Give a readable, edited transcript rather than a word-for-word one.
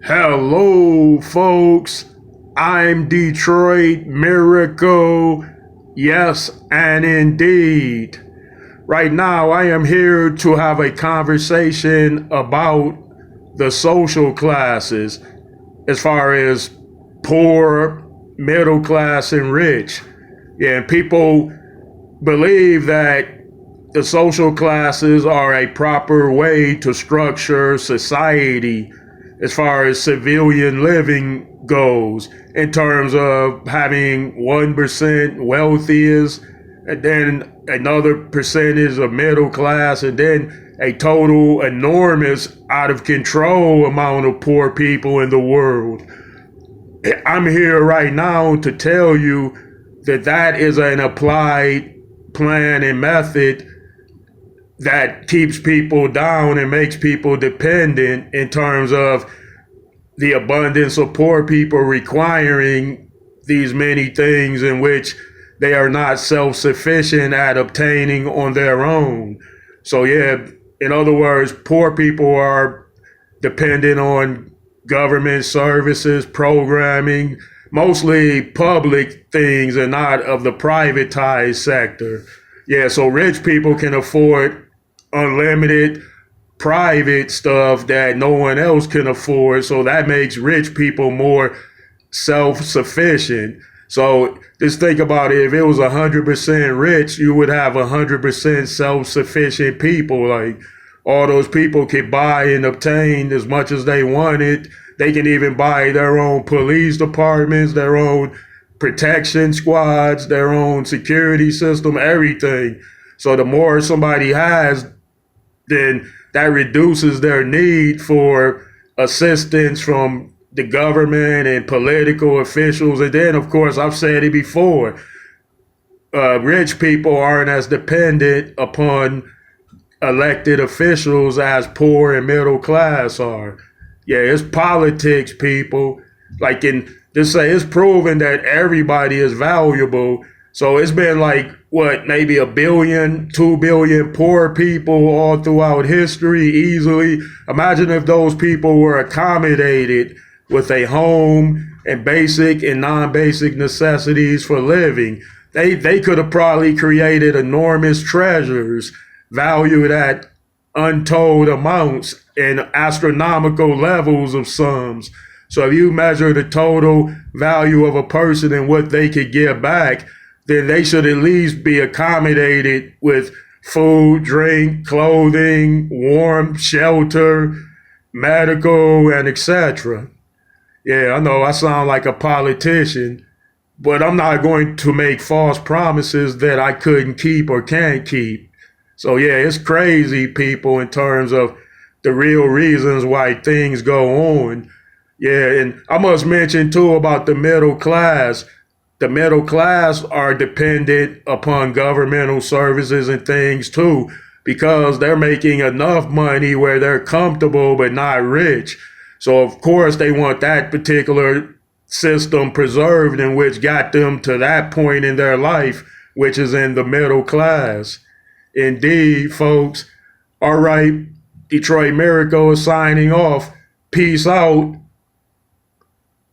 Hello, folks. I'm Detroit Miracle. Yes, and indeed. Right now, I am here to have a conversation about the social classes as far as poor, middle class, and rich. Yeah, and people believe that the social classes are a proper way to structure society as far as civilian living goes, in terms of having 1% wealthiest, and then another percentage of middle class, and then a total enormous, out of control amount of poor people in the world. I'm here right now to tell you that that is an applied plan and method that keeps people down and makes people dependent, in terms of the abundance of poor people requiring these many things in which they are not self-sufficient at obtaining on their own. So yeah, in other words, poor people are dependent on government services, programming, mostly public things and not of the privatized sector. Yeah, so rich people can afford unlimited private stuff that no one else can afford. So that makes rich people more self-sufficient. So just think about it. If it was 100% rich, you would have 100% self-sufficient people. Like, all those people could buy and obtain as much as they wanted. They can even buy their own police departments, their own protection squads, their own security system, everything. So the more somebody has, then that reduces their need for assistance from the government and political officials. And then, of course, I've said it before, rich people aren't as dependent upon elected officials as poor and middle class are. Yeah, it's politics, people. Like, in just say, it's proven that everybody is valuable. So it's been like, what, maybe 1 billion, 2 billion poor people all throughout history easily. Imagine if those people were accommodated with a home and basic and non-basic necessities for living. They could have probably created enormous treasures valued at untold amounts and astronomical levels of sums. So if you measure the total value of a person and what they could give back, then they should at least be accommodated with food, drink, clothing, warmth, shelter, medical, and etc. Yeah, I know I sound like a politician, but I'm not going to make false promises that I couldn't keep or can't keep. So yeah, it's crazy, people, in terms of the real reasons why things go on. Yeah, and I must mention too about the middle class. The middle class are dependent upon governmental services and things too, because they're making enough money where they're comfortable but not rich. So of course they want that particular system preserved, in which got them to that point in their life, which is in the middle class. Indeed, folks. All right, Detroit Miracle is signing off. Peace out.